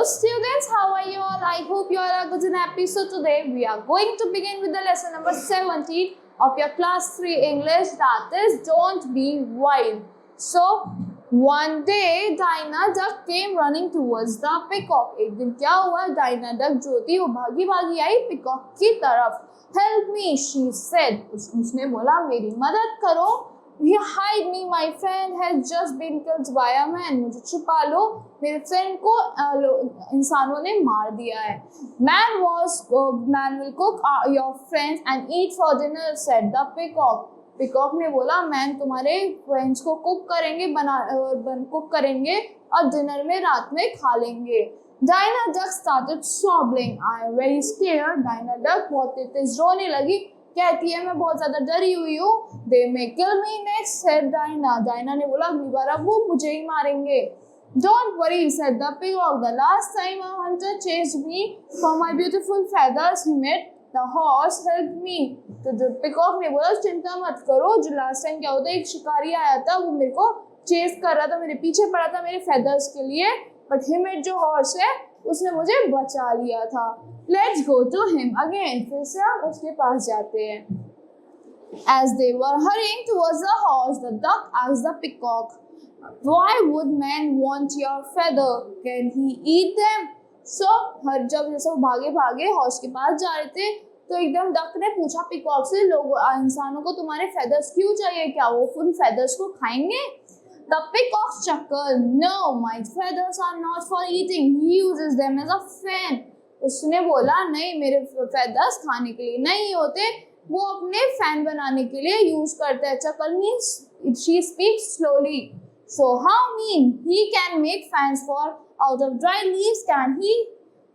students, how are you all? I hope you all are good and happy. So today we are going to begin with the lesson number 17 of your class 3 English, that is Don't Be Wild. So one day Dinah Duck came running towards the peacock. एक दिन क्या हुआ, Dinah Duck जो थी वो भागी भागी आई peacock की तरफ. Help me, she said. उसने बोला मेरी मदद करो. Hide me, my friend has just been killed by a man. मुझे छुपा लो, मेरे फ्रेंड को इंसानों ने मार दिया है. Man will cook your friends and eat for dinner, said the peacock. Peacock ने बोला मैन तुम्हारे फ्रेंड्स को कुक करेंगे और डिनर में रात में खा लेंगे. Dinah Duck started sobbing. I am very scared. Dinah Duck बहुत तेज रोने लगी. कहती है मैं बहुत ज्यादा डरी हुई हूँ. They may kill me next, said Dinah. Dinah ने बोला अगली बार अब वो मुझे ही मारेंगे. Don't worry, said the peacock. The last time a hunter chased me for my beautiful feathers, he met the horse helped me. तो जो peacock ने बोला चिंता मत करो, जो लास्ट टाइम क्या होता है एक शिकारी आया था वो मेरे को चेस कर रहा था, मेरे पीछे पड़ा था मेरे feathers के लिए, but he met जो horse है उसने मुझे बचा लिया था. Let's go to him again. फिर से हम उसके पास जाते हैं. As they were hurrying towards the horse, the duck asked the peacock, "Why would man want your feather? Can he eat them?" So जब जैसे वो भागे भागे हॉर्स के पास जा रहे थे तो एकदम डक ने पूछा पिकॉक से, इंसानों को तुम्हारे फेदर्स क्यों चाहिए, क्या वो उन फेदर्स को खाएंगे? The peacock chuckled. No, my feathers are not for eating. He uses them as a fan. उसने बोला नहीं मेरे फेदर्स खाने के लिए नहीं होते, वो अपने फैन बनाने के लिए यूज करते हैं. चकल means she speaks slowly. So how mean? He can make fans for out of dry leaves, can he?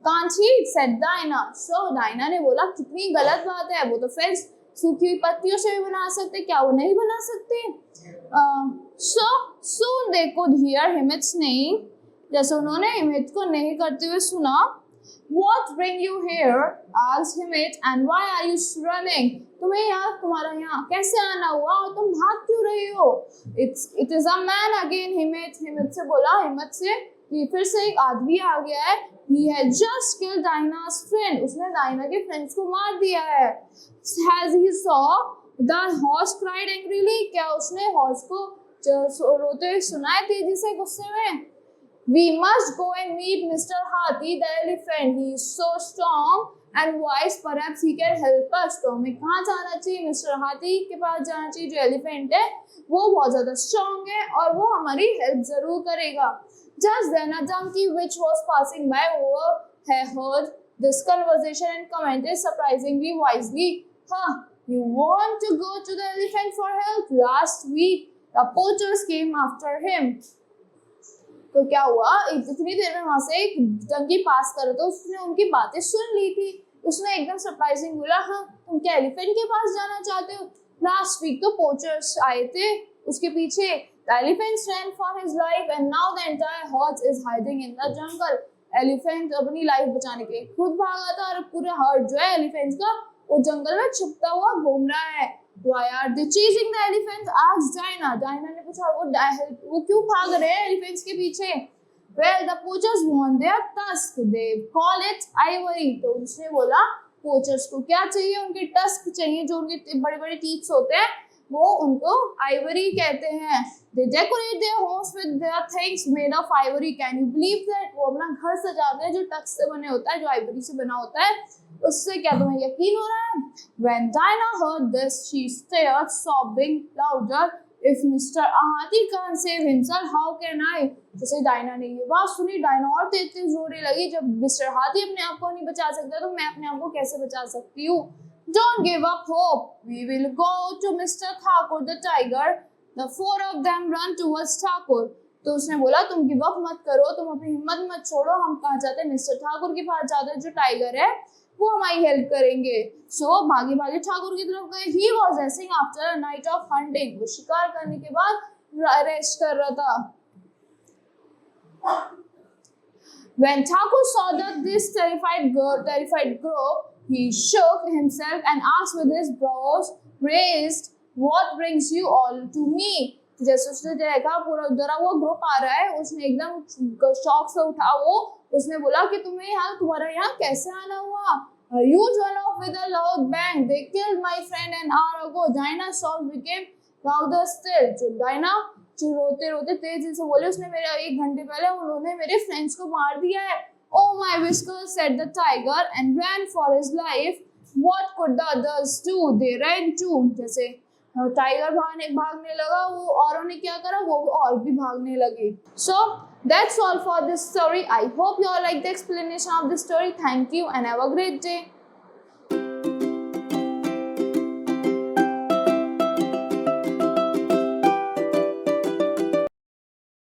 Can't he? Said Dinah. So Dinah ने बोला कितनी गलत बात है, वो तो फैंस सूखी हुई पत्तियों से भी बना सकते, क्या वो नहीं बना सकते? So soon they could hear Himmet's name. जैसे उन्होंने हिम्मत को नहीं करते हुए सुना. What bring you here? asked Himmet. And why are you running? तुम्हारा यहाँ कैसे आना हुआ और तुम भाग क्यों रही हो? It is a man again, Himmet से बोला, हिम्मत से कि फिर से एक आदमी आ गया है. He had just killed Dinah's friend. उसने डायना के फ्रेंड्स को मार दिया है. As he saw the horse cried angrily. क्या उसने हॉर्स को रोते हुए सुना है तेजी से गुस्से में? We must go and meet Mr. Hathi the elephant. He is so strong and wise. Perhaps he can help us. तो हमें कहाँ जाना चाहिए? मिस्टर हाथी के पास जाना चाहिए. जो एलिफेंट है वो बहुत ज्यादा स्ट्रॉन्ग है और वो हमारी हेल्प जरूर करेगा. Just then a donkey which was passing by heard this conversation and commented surprisingly wisely. You want to go to the elephant for help? Last week the poachers came after him. तो क्या हुआ, इतनी देर में वहां से एक डंकी पास कर रहा था, उसने उनकी बातें सुन ली थी. उसने एकदम सरप्राइजिंग बोला, हाँ तुम क्या एलिफेंट के पास जाना चाहते हो? लास्ट वीक तो पोचर्स आए थे उसके पीछे. The elephant ran for his life and now the entire herd is hiding in the jungle. Elephant अपनी लाइफ बचाने के लिए खुद भागा था और पूरा हर्ड जो है एलिफेंट्स का वो जंगल में छुपता हुआ घूम रहा है. Why are they chasing the elephants? asked Dinah. Dinah ने पूछा वो क्यों भाग रहे हैं एलिफेंट्स के पीछे? Well, the poachers want their tusk. They call it ivory. तो उसने बोला पोचर्स को क्या चाहिए? उनके टस्क चाहिए, जो उनके बड़े बड़े टीथ्स होते हैं वो उनको आइवरी कहते हैं. They decorate their homes with their things made of ivory. Can you believe that? वो अपना घर सजाते हैं जो टस्क से बने होता है, जो आइवरी से बना होता है. उससे क्या तुम्हें यकीन हो रहा है? When Dinah heard this, she started sobbing louder. If Mr. Hathi can't save himself, how can I? जैसे डायना ने ये बात सुनी, डायना और तेज रोने लगी. जब मिस्टर हाथी अपने आप को नहीं बचा सकता तो मैं अपने आप को कैसे बचा सकती हूँ? Don't give up hope. We will go to Mr. Thakur the tiger. The four of them run towards Thakur. तो उसने बोला तुम गिव अप मत करो, तुम अपनी हिम्मत मत छोड़ो, हम कहाँ जाते हैं? मिस्टर ठाकुर के पास जाते हैं, जो टाइगर है वो हमारी हेल्प करेंगे. सो भागे भागे ठाकुर की तरफ गए. He was resting after a night of hunting. वो शिकार करने के बाद रेस्ट कर रहा था. When Thakur saw this terrified group, he shook himself and asked with his brows raised, "What brings you all to me?" जैसे उसने देखा पूरा डरा हुआ ग्रुप आ रहा है, उसने एकदम शॉक से उठा वो, उसने बोला कि तुम्हारा यहाँ कैसे आना हुआ? A huge went off with a loud bang. They killed my friend an hour ago. Dinah's shouts became louder still. जो डायना जो रोते रोते तेजी से बोले, उसने मेरे 1 घंटे पहले उन्होंने मेरे फ्रेंड्स को मार दिया है. Oh my whiskers, said the tiger and ran for his life. What could the others do? They ran too. जैसे टाइगर भागने लगा, वो औरों ने क्या करा, वो और भी भागने लगे. So that's all for this story. I hope you all like the explanation of this story. Thank you and have a great day.